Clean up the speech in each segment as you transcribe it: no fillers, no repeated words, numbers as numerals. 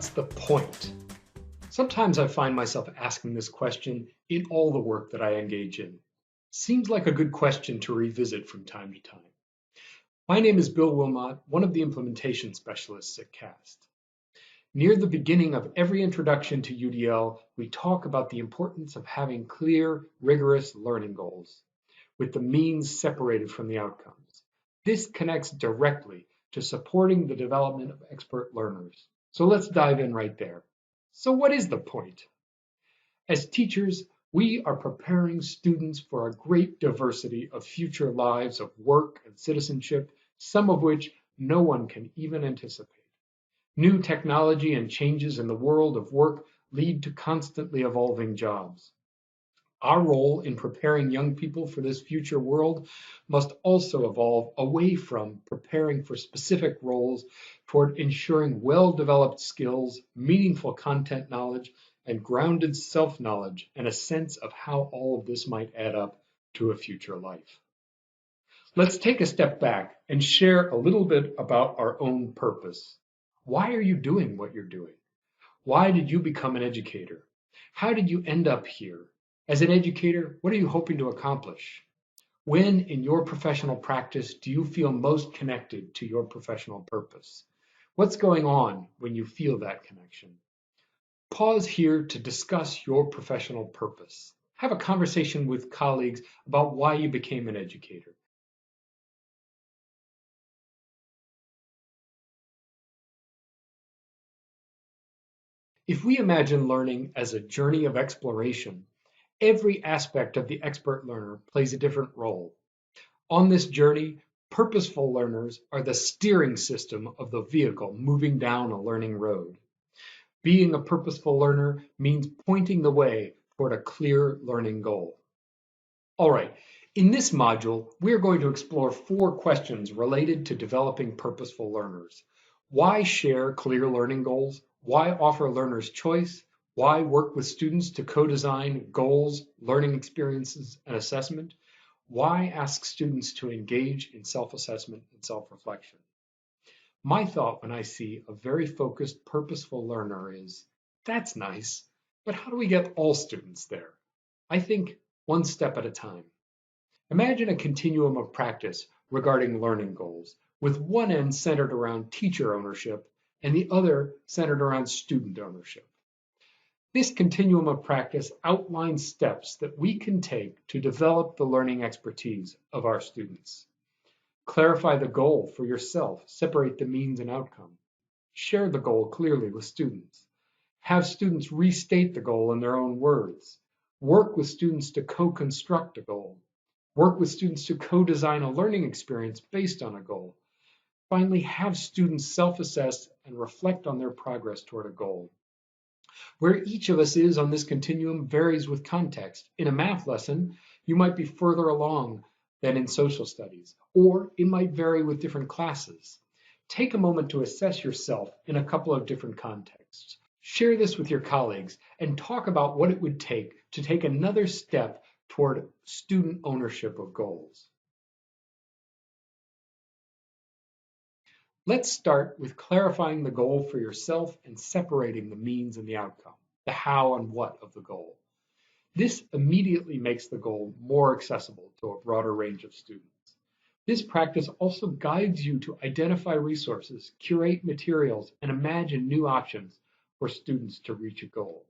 What's the point? Sometimes I find myself asking this question in all the work that I engage in. Seems like a good question to revisit from time to time. My name is Bill Wilmot, one of the implementation specialists at CAST. Near the beginning of every introduction to UDL, we talk about the importance of having clear, rigorous learning goals, with the means separated from the outcomes. This connects directly to supporting the development of expert learners. So let's dive in right there. So what is the point? As teachers, we are preparing students for a great diversity of future lives of work and citizenship, some of which no one can even anticipate. New technology and changes in the world of work lead to constantly evolving jobs. Our role in preparing young people for this future world must also evolve away from preparing for specific roles toward ensuring well-developed skills, meaningful content knowledge, and grounded self-knowledge, and a sense of how all of this might add up to a future life. Let's take a step back and share a little bit about our own purpose. Why are you doing what you're doing? Why did you become an educator? How did you end up here? As an educator, what are you hoping to accomplish? When in your professional practice do you feel most connected to your professional purpose? What's going on when you feel that connection? Pause here to discuss your professional purpose. Have a conversation with colleagues about why you became an educator. If we imagine learning as a journey of exploration, every aspect of the expert learner plays a different role. On this journey, purposeful learners are the steering system of the vehicle moving down a learning road. Being a purposeful learner means pointing the way toward a clear learning goal. All right, in this module, we're going to explore 4 questions related to developing purposeful learners. Why share clear learning goals? Why offer learners choice? Why work with students to co-design goals, learning experiences, and assessment? Why ask students to engage in self-assessment and self-reflection? My thought when I see a very focused, purposeful learner is, that's nice, but how do we get all students there? I think one step at a time. Imagine a continuum of practice regarding learning goals, with one end centered around teacher ownership and the other centered around student ownership. This continuum of practice outlines steps that we can take to develop the learning expertise of our students. Clarify the goal for yourself, separate the means and outcome. Share the goal clearly with students. Have students restate the goal in their own words. Work with students to co-construct a goal. Work with students to co-design a learning experience based on a goal. Finally, have students self-assess and reflect on their progress toward a goal. Where each of us is on this continuum varies with context. In a math lesson, you might be further along than in social studies, or it might vary with different classes. Take a moment to assess yourself in a couple of different contexts. Share this with your colleagues and talk about what it would take to take another step toward student ownership of goals. Let's start with clarifying the goal for yourself and separating the means and the outcome, the how and what of the goal. This immediately makes the goal more accessible to a broader range of students. This practice also guides you to identify resources, curate materials, and imagine new options for students to reach a goal.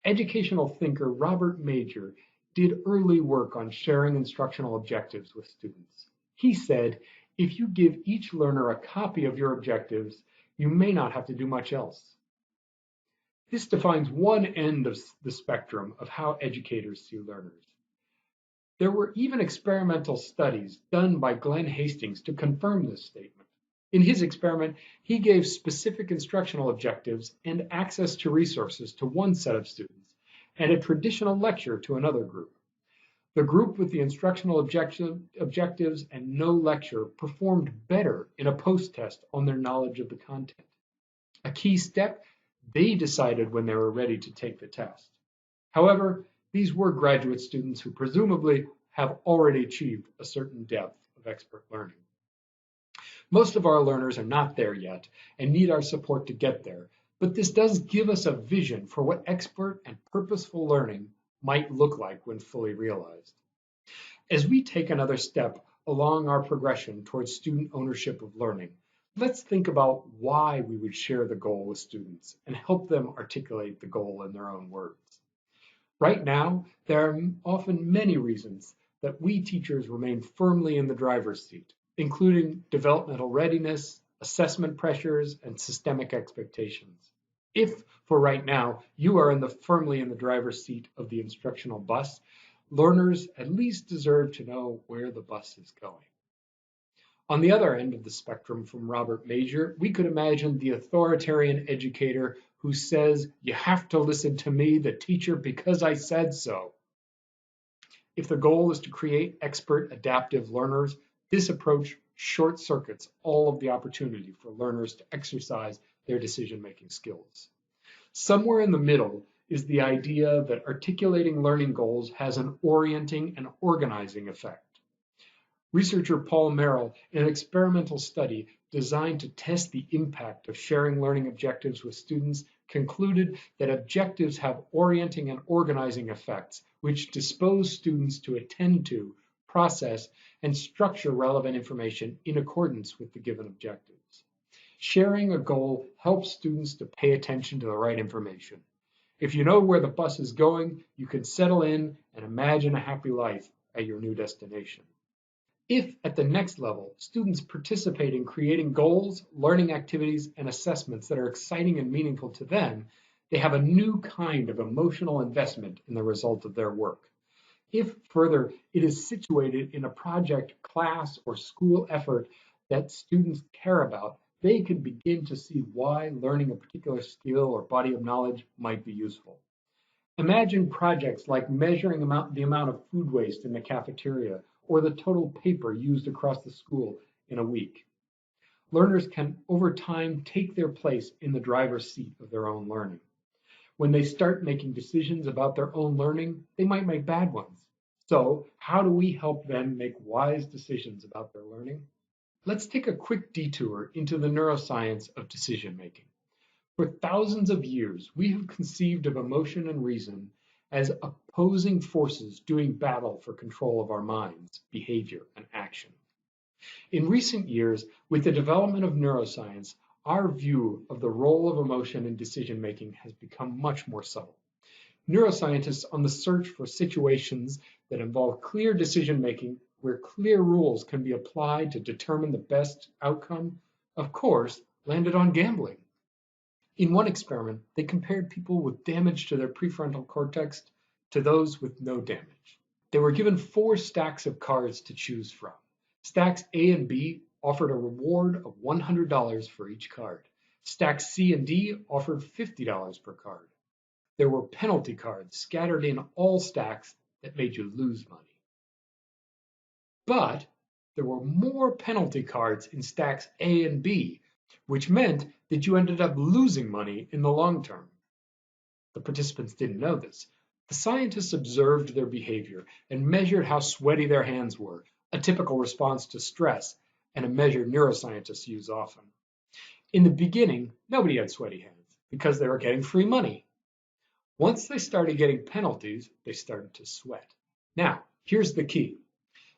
Educational thinker Robert Major did early work on sharing instructional objectives with students. He said, if you give each learner a copy of your objectives, you may not have to do much else. This defines one end of the spectrum of how educators see learners. There were even experimental studies done by Glenn Hastings to confirm this statement. In his experiment, he gave specific instructional objectives and access to resources to one set of students, and a traditional lecture to another group. The group with the instructional objectives and no lecture performed better in a post-test on their knowledge of the content. A key step, they decided when they were ready to take the test. However, these were graduate students who presumably have already achieved a certain depth of expert learning. Most of our learners are not there yet and need our support to get there, But this does give us a vision for what expert and purposeful learning might look like when fully realized. As we take another step along our progression towards student ownership of learning, let's think about why we would share the goal with students and help them articulate the goal in their own words. Right now, there are often many reasons that we teachers remain firmly in the driver's seat, including developmental readiness, assessment pressures, and systemic expectations. If, for right now, you are firmly in the driver's seat of the instructional bus, learners at least deserve to know where the bus is going. On the other end of the spectrum from Robert Major, we could imagine the authoritarian educator who says, "You have to listen to me, the teacher, because I said so." If the goal is to create expert adaptive learners, this approach short circuits all of the opportunity for learners to exercise their decision-making skills. Somewhere in the middle is the idea that articulating learning goals has an orienting and organizing effect. Researcher Paul Merrill, in an experimental study designed to test the impact of sharing learning objectives with students, concluded that objectives have orienting and organizing effects, which dispose students to attend to, process, and structure relevant information in accordance with the given objectives. Sharing a goal helps students to pay attention to the right information. If you know where the bus is going, you can settle in and imagine a happy life at your new destination. If, at the next level, students participate in creating goals, learning activities, and assessments that are exciting and meaningful to them, they have a new kind of emotional investment in the result of their work. If, further, it is situated in a project, class, or school effort that students care about, they can begin to see why learning a particular skill or body of knowledge might be useful. Imagine projects like measuring the amount of food waste in the cafeteria or the total paper used across the school in a week. Learners can, over time, take their place in the driver's seat of their own learning. When they start making decisions about their own learning, they might make bad ones. So, how do we help them make wise decisions about their learning? Let's take a quick detour into the neuroscience of decision making. For thousands of years, we have conceived of emotion and reason as opposing forces doing battle for control of our minds, behavior, and action. In recent years, with the development of neuroscience, our view of the role of emotion in decision making has become much more subtle. Neuroscientists on the search for situations that involve clear decision making where clear rules can be applied to determine the best outcome, of course, landed on gambling. In one experiment, they compared people with damage to their prefrontal cortex to those with no damage. They were given 4 stacks of cards to choose from. Stacks A and B offered a reward of $100 for each card. Stacks C and D offered $50 per card. There were penalty cards scattered in all stacks that made you lose money. But there were more penalty cards in stacks A and B, which meant that you ended up losing money in the long term. The participants didn't know this. The scientists observed their behavior and measured how sweaty their hands were, a typical response to stress and a measure neuroscientists use often. In the beginning, nobody had sweaty hands because they were getting free money. Once they started getting penalties, they started to sweat. Now, here's the key.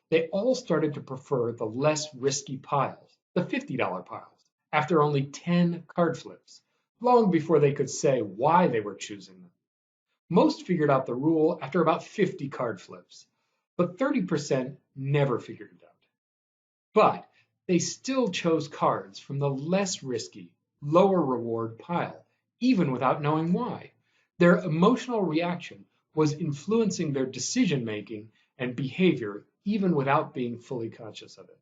They all started to prefer the less risky piles, the $50 piles, after only 10 card flips, long before they could say why they were choosing them. Most figured out the rule after about 50 card flips, but 30% never figured it out. But they still chose cards from the less risky, lower reward pile, even without knowing why. Their emotional reaction was influencing their decision making and behavior even without being fully conscious of it.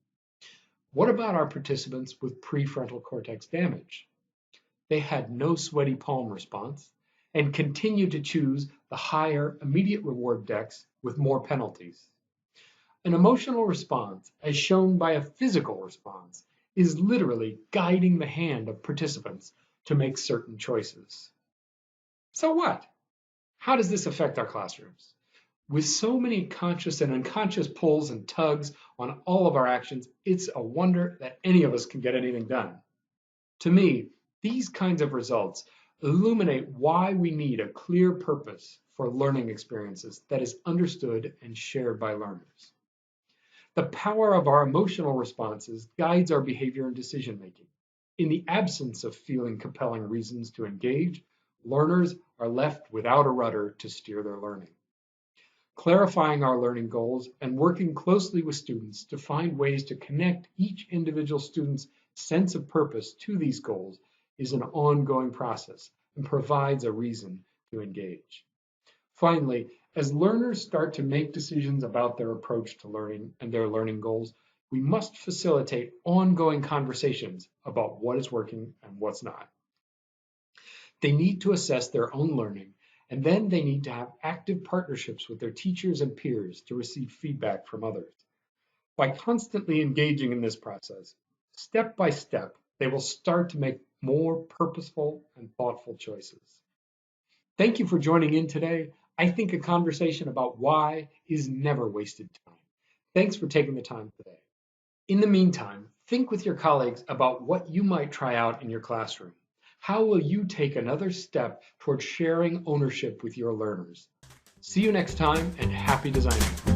What about our participants with prefrontal cortex damage? They had no sweaty palm response and continued to choose the higher immediate reward decks with more penalties. An emotional response, as shown by a physical response, is literally guiding the hand of participants to make certain choices. So what? How does this affect our classrooms? With so many conscious and unconscious pulls and tugs on all of our actions, it's a wonder that any of us can get anything done. To me, these kinds of results illuminate why we need a clear purpose for learning experiences that is understood and shared by learners. The power of our emotional responses guides our behavior and decision making. In the absence of feeling compelling reasons to engage, learners are left without a rudder to steer their learning. Clarifying our learning goals and working closely with students to find ways to connect each individual student's sense of purpose to these goals is an ongoing process and provides a reason to engage. Finally, as learners start to make decisions about their approach to learning and their learning goals, we must facilitate ongoing conversations about what is working and what's not. They need to assess their own learning, and then they need to have active partnerships with their teachers and peers to receive feedback from others. By constantly engaging in this process, step by step, they will start to make more purposeful and thoughtful choices. Thank you for joining in today. I think a conversation about why is never wasted time. Thanks for taking the time today. In the meantime, think with your colleagues about what you might try out in your classroom. How will you take another step toward sharing ownership with your learners? See you next time, and happy designing.